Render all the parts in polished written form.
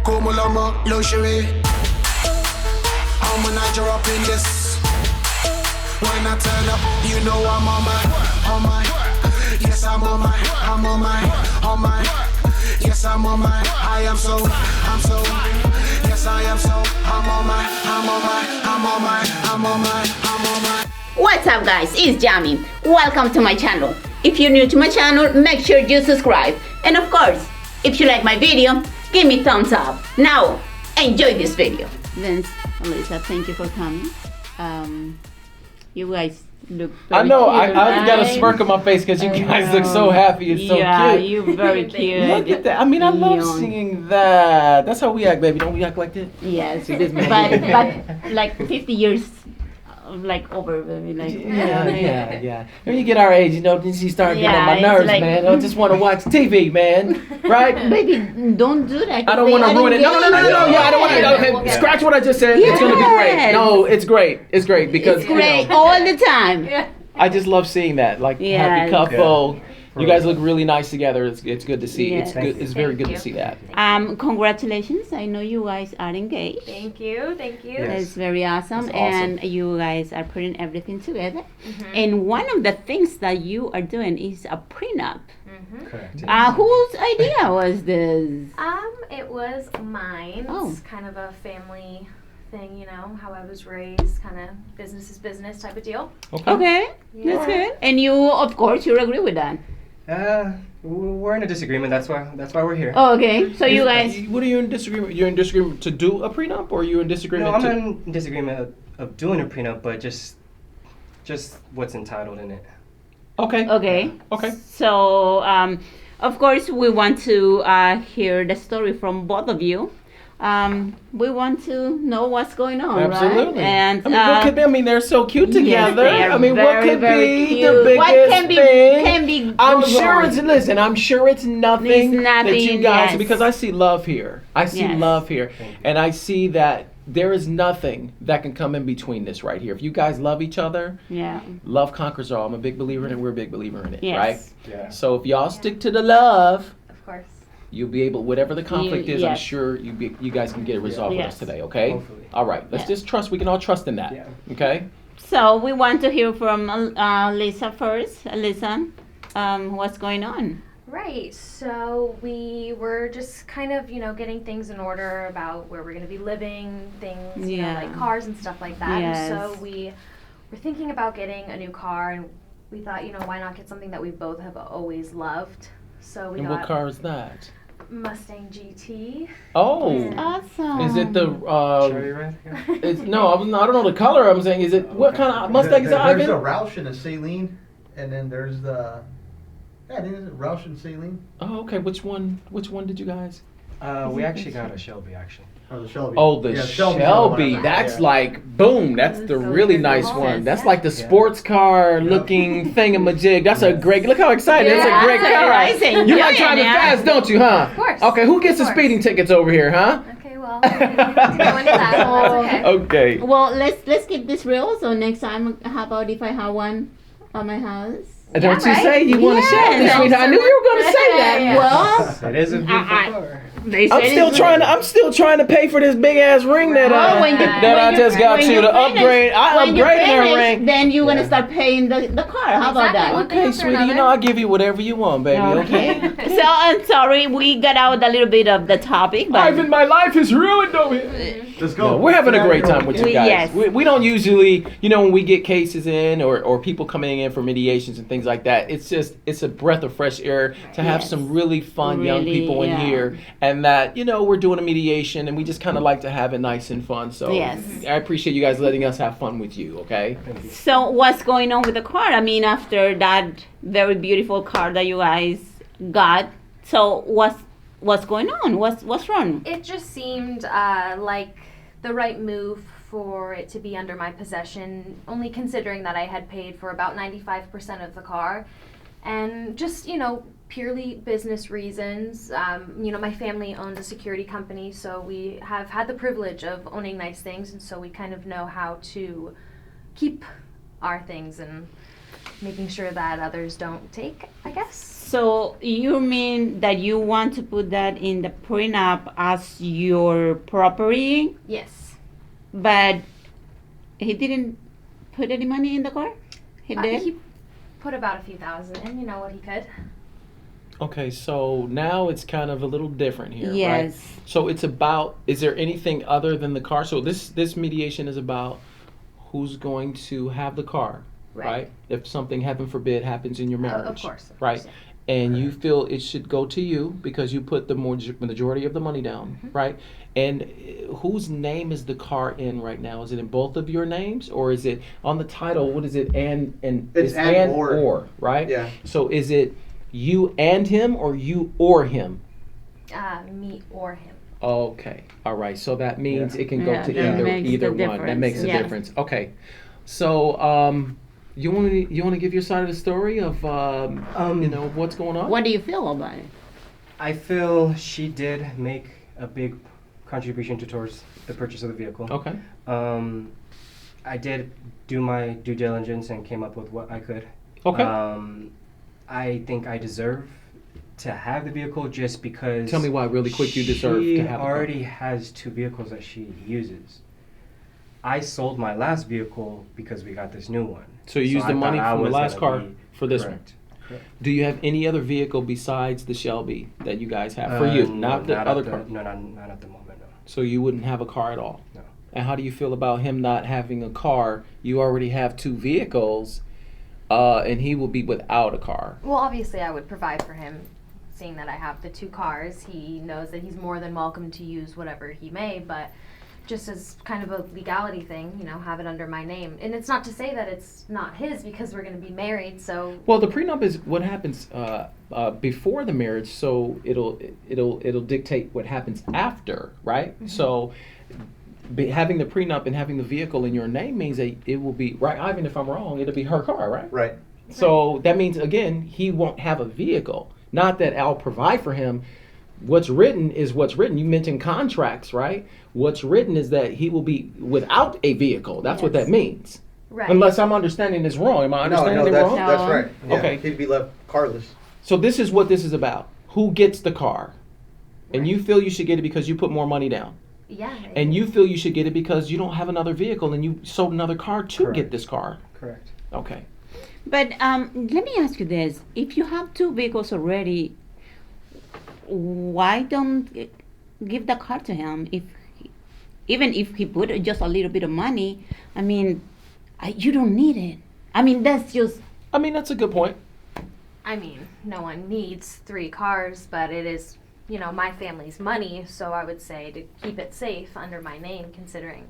Como l'homme luxury. I'm a Niger up in this. When I turn up, you know I'm on my. Yes, I'm on my. Yes, I'm on my. I'm so. Yes, I am so. I'm on my. What's up guys, it's Jamie. Welcome to my channel. If you're new to my channel, make sure you subscribe. And of course, if you like my video, give me thumbs up. Now, enjoy this video. Vince, Alyssa, thank you for coming. You guys look very I know, cute, I got a right? smirk on my face because you guys look so happy and so yeah, cute. you're very cute. Look at that. I mean, I love Neon. seeing that. That's how we act, baby. Don't we act like that? Yes, See, this man- but like 50 years like over, baby, like Yeah. When you get our age, you know, then you start getting on Yeah, my it's nerves, like- man. I just want to watch TV, man. Right? Baby, don't do that. I don't want to ruin it. No. Yeah, I don't want to. Okay, scratch what I just said. It's gonna be great. Yes. No, it's great. It's great because It's great all the time. I just love seeing that. Like happy Yes. couple. You guys look really nice together. It's good to see. Yes. It's good. It's very good to see that. Congratulations. I know you guys are engaged. Thank you. Yes. It's very awesome. It's awesome. And you guys are putting everything together. And one of the things that you are doing is a prenup. Correct. Whose idea was this? It was mine. Oh. It's kind of a family thing, you know, how I was raised, kind of business is business type of deal. Okay, that's good. And you, of course, you agree with that. We're in a disagreement. That's why we're here. Oh, okay. So you guys, What are you in disagreement? You're in disagreement to do a prenup, or you're in disagreement No, I'm to? in disagreement of doing a prenup, but just what's entitled in it. Okay. okay. Okay. So, of course, we want to hear the story from both of you. We want to know what's going on, Absolutely. right? And I mean, what could be? I mean, they're so cute yes, together. they are I mean, what very, could very be cute. the biggest What can be thing? I'm go sure wrong? it's. Listen, I'm sure it's nothing, It's that you nothing, guys yes. because I see love here. I see Yes. love here, Thank you. and I see that there is nothing that can come in between this right here. If you guys love each other, Yeah. love conquers all. I'm a big believer in it. We're a big believer in it, Yes. right? Yeah. So if y'all stick to the love, Of course. you'll be able, whatever the conflict is, I'm yes. sure you guys can get it resolved with us Yes. today, okay? Hopefully. All right, let's Yeah. just trust. We can all trust in that, Yeah. okay? So we want to hear from Lisa first. Lisa, what's going on? Right. So we were just kind of, you know, getting things in order about where we're going to be living, things, you know, Yeah. like cars and stuff like that. Yes. And so we were thinking about getting a new car, and we thought, you know, why not get something that we both have always loved? So we And got what car is that? Mustang GT. Oh, Awesome. is it the? Cherry red? It's no, I don't know the color. I'm saying, is it what kind of Mustang is it, There's a Ivan? Roush and a Saline, and then there's the is it Roush and Saline? Oh, okay. Which one? Which one did you guys? We actually got a Shelby, actually. Or the Shelby? Oh, the Yeah, Shelby. the one I got, That's yeah. like boom. That's the So really good. nice Yes. one. That's Yeah. like the Yeah. sports car looking thingamajig. That's a great. Look how excited! Yeah, That's a great car. nice and You like good, driving yeah. fast, don't you, huh? Of course. Okay, who gets the Of course. speeding tickets over here, huh? Okay, well, we don't have to go into that. But that's okay. Okay. Well, let's keep this real. So next time, how about if I have one at my house? Don't you right? say you want to Yes. share this, sweetheart? I knew you were going to say that. Yeah. Well, It is a beautiful I- car. they I'm said still it's- trying to. I'm still trying to pay for this big ass ring that Oh, when you- that when I you- just got when you you to finish- upgrade. I when you upgraded her finish, ring. Then you're gonna Yeah. start paying the car. How about Exactly. that? One thing Okay, after sweetie, you another. know I'll give you whatever you want, baby. Okay. So I'm sorry, we got out a little bit of the topic, but Ivan, my life is ruined over here. Let's go. No, we're having a great time with you We- guys. yes. We don't usually, you know, when we get cases in or people coming in for mediations and things like that, it's a breath of fresh air to have Yes. some really fun young Really, people in yeah. here, and that, you know, we're doing a mediation and we just kind of like to have it nice and fun. So Yes. I appreciate you guys letting us have fun with you, okay? so what's going on with the car? I mean, after that very beautiful car that you guys got, so what's going on? What's wrong? It just seemed like the right move for it to be under my possession, only considering that I had paid for about 95% of the car. And just, you know, purely business reasons. You know, my family owns a security company, so we have had the privilege of owning nice things, and so we kind of know how to keep our things and making sure that others don't take, I guess. So you mean that you want to put that in the prenup as your property, Yes. but he didn't put any money in the car? He did? He put about a few thousand in, you know what he could. Okay, so now it's kind of a little different here, right? Yes. So it's about, is there anything other than the car? So this mediation is about who's going to have the car, right? If something, heaven forbid, happens in your marriage. Of course. Right? Yeah. And you feel it should go to you because you put the majority of the money down, right? And whose name is the car in right now? Is it in both of your names, or is it on the title? What is it? And It's and or, right? Yeah. So is it you and him, or you or him? Me or him. Okay. All right. So that means Yeah. it can go Yeah, to that makes either the one. That makes a difference. Yeah. difference. Okay. So you want to give your side of the story of what's going on? What do you feel about it? I feel she did make a big contribution towards the purchase of the vehicle. Okay. I did do my due diligence and came up with what I could. Okay. I think I deserve to have the vehicle just because. Tell me why, really quick, you deserve to have the car. She already has 2 vehicles that she uses. I sold my last vehicle because we got this new one. So you used I the money thought I from the was last gonna car be for this correct. one. Do you have any other vehicle besides the Shelby that you guys have for you, No, not the other car? No, not at the moment. No. So you wouldn't have a car at all. No. And how do you feel about him not having a car? You already have 2 vehicles, and he will be without a car. Well, obviously, I would provide for him, seeing that I have the 2 cars. He knows that he's more than welcome to use whatever he may, but just as kind of a legality thing, have it under my name. And it's not to say that it's not his because we're going to be married, so. Well, the prenup is what happens before the marriage, so it'll dictate what happens after, right? Mm-hmm. So having the prenup and having the vehicle in your name means that it will be, right, Ivan, if I'm wrong, it'll be her car, right? Right. So that means, again, he won't have a vehicle. Not that I'll provide for him. What's written is what's written. You mentioned contracts, right? What's written is that he will be without a vehicle. That's what that means. Right. Unless I'm understanding this wrong. Am I understanding it that's, wrong? that's right. Yeah. Okay. He'd be left carless. So this is what this is about. Who gets the car? And Right. you feel you should get it because you put more money down. Yeah. And you feel you should get it because you don't have another vehicle and you sold another car to Correct. get this car. Correct. Okay. But let me ask you this: if you have 2 vehicles already, why don't give the car to him? Even if he put just a little bit of money, I mean, you don't need it. I mean, that's just. I mean, that's a good point. I mean, no one needs 3 cars, but it is, my family's money, so I would say to keep it safe under my name, considering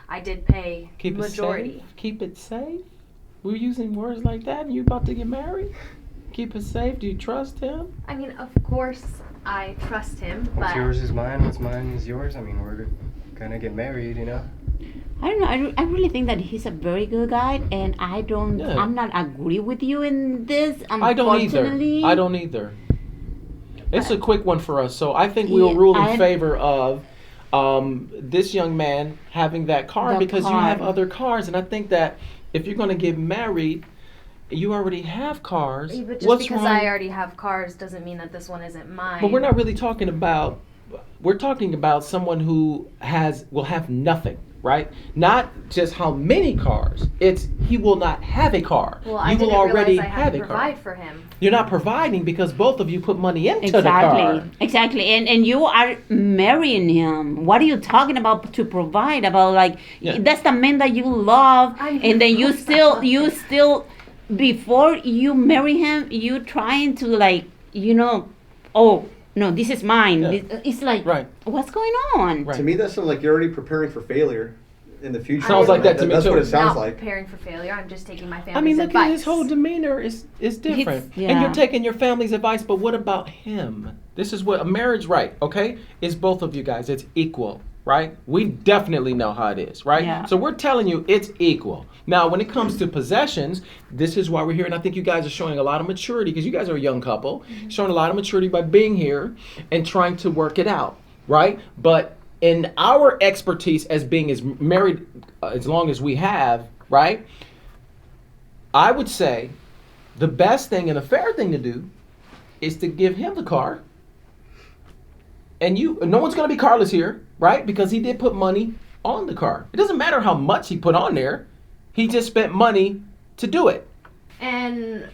I did pay Keep majority. it safe. Keep it safe. We're using words like that, and you about to get married. Keep it safe. Do you trust him? I mean, of course, I trust him, What's but yours is mine. What's mine is yours. I mean, we're gonna get married, I don't know. I really think that he's a very good guy, and I don't. Yeah. I'm not agree with you in this. I don't either. Unfortunately. I don't either. It's a But- quick one for us, so I think we'll Yeah, rule in I- favor of this young man having that car The because you car. have other cars, and I think that if you're going to get married, you already have cars. Yeah, but just What's because wrong? I already have cars doesn't mean that this one isn't mine. But we're not really talking about. We're talking about someone who will have nothing, right? Not just how many cars. It's he will not have a car. Well, I you will didn't already realize I had have to a car. provide for him. You're not providing because both of you put money into the Exactly, car. exactly, and you are marrying him. What are you talking about to provide? About like Yeah. that's the man that you love, I'm- and then you still before you marry him, you trying to like oh no, this is mine. Yeah. It's like Right. what's going on? Right. To me, that sounds like you're already preparing for failure in the future. Sounds like that to me, That's too. what it sounds Not like. preparing for failure. I'm just taking my family's I mean, look advice. at his whole demeanor is different. He's- And you're yeah. taking your family's advice, but what about him? This is what a marriage right, okay? Is both of you guys. It's equal, right? We definitely know how it is, right? Yeah. So we're telling you it's equal. Now, when it comes to possessions, this is why we're here, and I think you guys are showing a lot of maturity because you guys are a young couple, showing a lot of maturity by being here and trying to work it out, right? But in our expertise as being as married as long as we have, right? I would say the best thing and a fair thing to do is to give him the car. And no one's going to be carless here, right? Because he did put money on the car. It doesn't matter how much he put on there. He just spent money to do it. And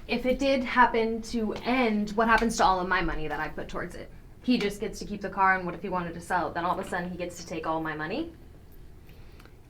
if it did happen to end, what happens to all of my money that I put towards it? He just gets to keep the car, and what if he wanted to sell it? Then all of a sudden he gets to take all my money?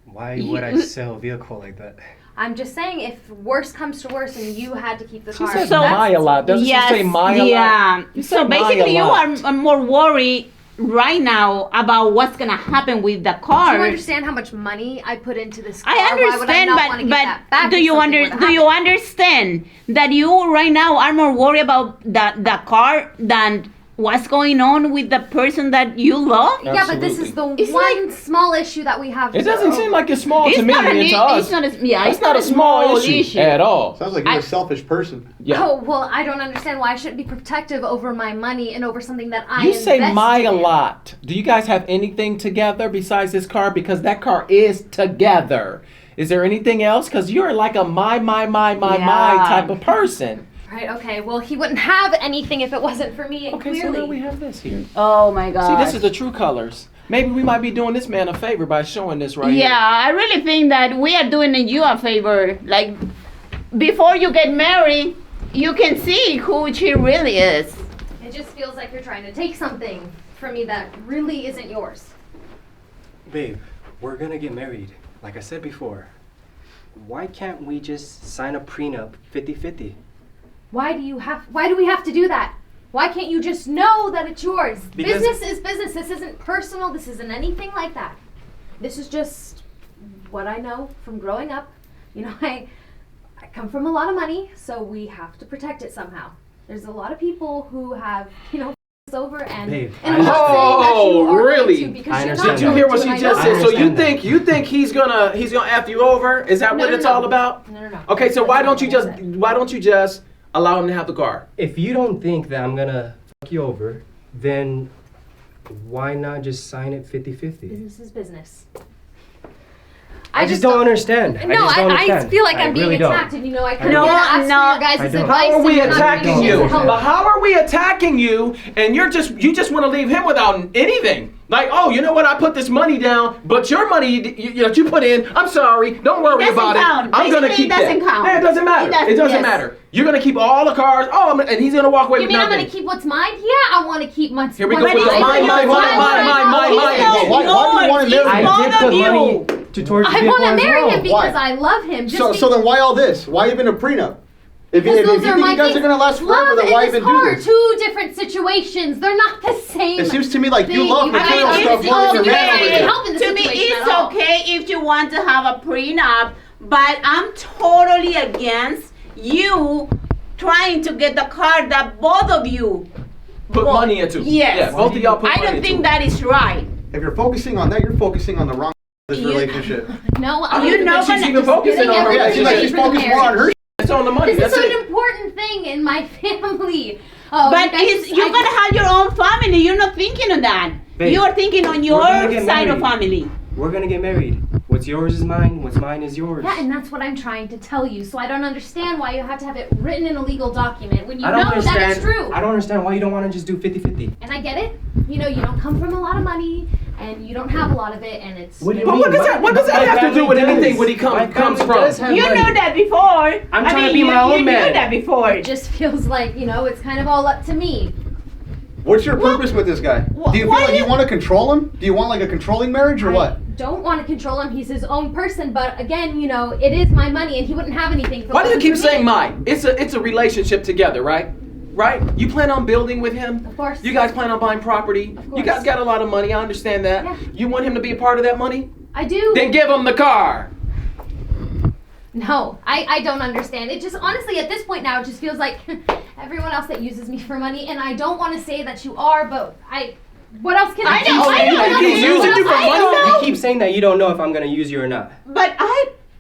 Why would I sell a vehicle like that? I'm just saying, if worse comes to worse and you had to keep the She car. says So- my a lot. Doesn't she say my a lot? Yeah. You So say my a basically, you lot. are more worried right now about what's gonna happen with the Do car. you understand how much money I put into this car? I Why would I understand, not want to get that but back do if you something were to do you happen? understand that you right now are more worried about the car than what's going on with the person that you love? Yeah, but this is the It's one small issue that we have. It doesn't seem like it's small It's to me not and an to i- us. it's not a- yeah, That's it's not not a a small small issue issue. at all. Sounds like you're I- a selfish person. Yeah. Oh, well, I don't understand why I shouldn't be protective over my money and over something that I You say invested my a in. lot. Do you guys have anything together besides this car? Because that car is together. Is there anything else? Because you're like a my Yeah. type of person. Right, okay, well, he wouldn't have anything if it wasn't for me, Okay, clearly. so now we have this here. Oh my god. See, this is the true colors. Maybe we might be doing this man a favor by showing this right here. Yeah, I really think that we are doing you a favor. Like, before you get married, you can see who she really is. It just feels like you're trying to take something from me that really isn't yours. Babe, we're gonna get married. Like I said before. Why can't we just sign a prenup 50-50? Why do we have to do that? Why can't you just know that it's yours? Because- Business is business. This isn't personal. This isn't anything like that. This is just what I know from growing up. You know, I come from a lot of money, so we have to protect it somehow. There's a lot of people who have, over and Babe, and I I'm not saying that you Oh, are going really? to because I you're understand not Did you that. hear what going she to, and just I said? know. So you understand think he's gonna F you over? Is that what No, it's no. all about? No. Okay, so That's why not don't you what I just said. allow him to have the car? If you don't think that I'm gonna fuck you over, then why not just sign it 50-50? Business is business. I just don't understand. No, I feel like I'm being really don't. attacked, and I couldn't No, ask for no. your guys' I don't. advice. How are we and you're not attacking giving me you? any help. But how are we attacking you? And you just want to leave him without anything. Like, oh, you know what? I put this money down, but your money that you put in, I'm sorry. Don't worry doesn't about count. it. I'm gonna Basically, keep it doesn't that. count. Yeah, it doesn't matter. It doesn't yes. matter. You're gonna keep all the cars. Oh, and he's gonna walk away You with mean I'm nothing. gonna keep what's mine? Yeah, I want to keep what's Here we go what's with the mine. mine, mine, mine, mine, mine, mine. It's Why do you want to yours. marry It's him? both I did put of you. money towards the I vehicle want to as marry well. him because Why? I love him. Just So then why all this? Why even a prenup? If you because those think are you my guys things. are gonna last Love forever, then and why this even do car, this? two different situations. They're not the same. It seems to me like you thing. love You material guys stuff are more than your okay. man over It here. help in the To me, situation it's at all. okay if you want to have a prenup, but I'm totally against you trying to get the car that both of you Put money into. Yes. Yeah, both of y'all put I money don't into. think that is right. If you're focusing on that, you're focusing on the wrong this You- relationship. No, I don't even know think she's when- even focusing getting on her everything Yeah, it seems like ready she's for the focused more on marriage. her. It's on the money. This is That's an it. important thing in my family. Oh, But you guys- you're gonna have your own family. You're not thinking of that. Babe, You are thinking on your gonna get side of married. family. We're gonna get married. What's yours is mine. What's mine is yours. Yeah, and that's what I'm trying to tell you. So I don't understand why you have to have it written in a legal document when you I don't know understand. that it's true. I don't understand why you don't want to just do 50-50. And I get it. You know, you don't come from a lot of money, and you don't have a lot of it, and it's. What do you But mean? what does that My have to do family with does. anything when he My comes family from? does have You money. knew that before. I'm trying to be my own you man. knew that before. It just feels like, it's kind of all up to me. What's your purpose with this guy? Do you feel why like do you you- want to control him? Do you want like a controlling marriage or what? I don't want to control him. He's his own person, but again, it is my money, and he wouldn't have anything. If it Why do you wasn't keep for saying me. mine? It's a relationship together, right? Right? You plan on building with him? Of course. You guys plan on buying property? Of You course. guys got a lot of money, I understand that. Yeah. You want him to be a part of that money? I do. Then give him the car. No, I don't understand. It just, honestly, at this point now, it just feels like everyone else that uses me for money, and I don't want to say that you are, but what else can I do? know, I know, What else he's can using you for I money? know. You keep saying that you don't know if I'm gonna use you or not. But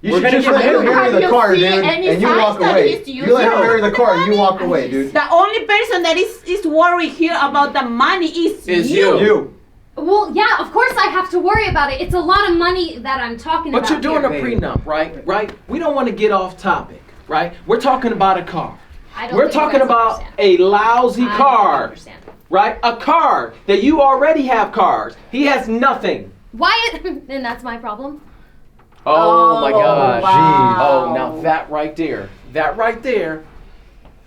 You We're should gonna just get let him married. marry the Have car, you dude, seen any and you signs walk that away. he's You let him using marry the car and you money? walk away, dude. the only person that is worried here about the money is you. You. Well, yeah, of course I have to worry about it. It's a lot of money that I'm talking But about you're doing here. a prenup, right? Right? We don't want to get off topic. right? We're talking about a car. I don't We're think you talking guys about understand. a lousy I don't car, understand. right? A car that you already have cars. He has nothing. Why? And that's my problem. Oh my gosh. wow. Oh, now that right there.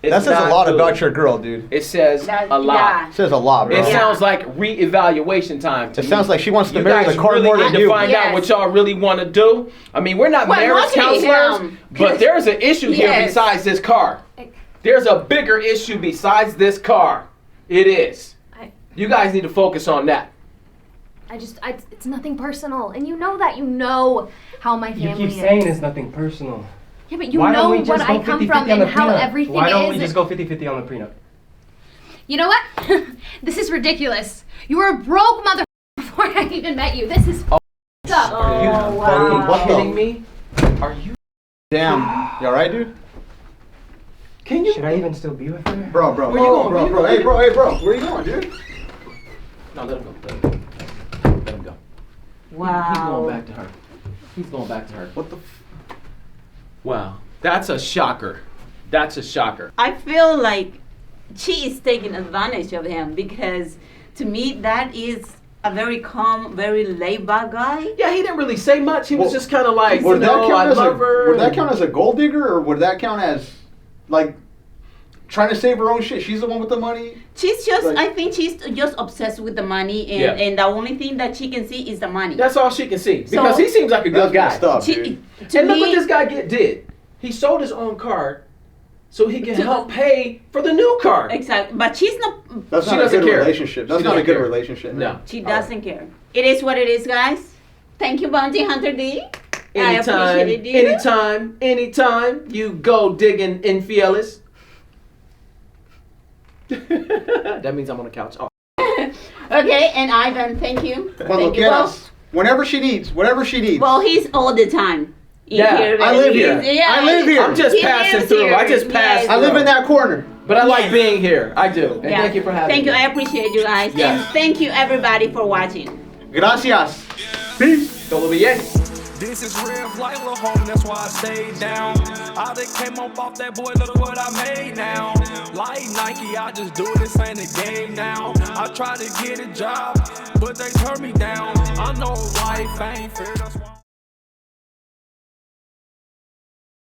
Is That says a not lot good. about your girl, dude. It says That- a lot. yeah. It says a lot, bro. It Yeah. sounds like re-evaluation time to It me. sounds like she wants to You marry guys the car really more need than to you. find out Yes. what y'all really want to do. I mean, we're not Well, marriage mostly counselors, him. but there's an issue here Yes. besides this car. There's a bigger issue besides this car. It is. You guys need to focus on that. It's nothing personal, and you know that. You know how my You family keep is. saying it's nothing personal. Yeah, but you Why know don't we what just I go come 50-50 from on the and how prenup? everything Why don't is. we just go 50-50 on the prenup? You know what? This is ridiculous. You were a broke mother before I even met you. This is up. Are you wow. fucking What the- kidding me? Are you? Damn. You alright, dude? Can you? Should I even still be with her? Bro. Where you going? Where you going? Hey, bro. Where you going, dude? No, let him go. Let him go. Wow. He's going back to her. He's going back to her. What the? Wow. That's a shocker. That's a shocker. I feel like she is taking advantage of him because to me that is a very calm, very laid back guy. Yeah, he didn't really say much. He was Well, just kind of like, Would you know, I love her. Would that count as a gold digger, or would that count as like trying to save her own shit? She's the one with the money. She's just, Like- I think she's just obsessed with the money, and, Yeah. and the only thing that she can see is the money. That's all she can see because he seems like a That's good guy. messed up, She, dude. to And look me, what this guy did. He sold his own car so he can help pay for the new car. exactly, but she's not. That's She not a doesn't good care. relationship. That's She not a doesn't good care. relationship. No. Man. She doesn't care. It is what it is, guys. Thank you, Bounty Hunter D. I Anytime, appreciate you. anytime you go digging infieles. That means I'm on the couch. Oh. Okay, and Ivan, thank you. Cuando Thank you. quieras. Whenever she needs. Whatever she needs. Well, he's all the time. Yeah, I live here. Yeah, I live here. I'm just he passing lives through. here. I just passed Yes. I live in that corner. But I like Yes. being here. I do. And Yeah. thank you for having Thank me. you. I appreciate you guys. Yes. And thank you everybody for watching. Gracias. Peace. Todo bien. This is real life, little homie, that's why I stayed down. I done came up off that boy, look what I made now. Like Nike, I just do this ain't a game now. I try to get a job, but they turn me down. I know life ain't fair, that's why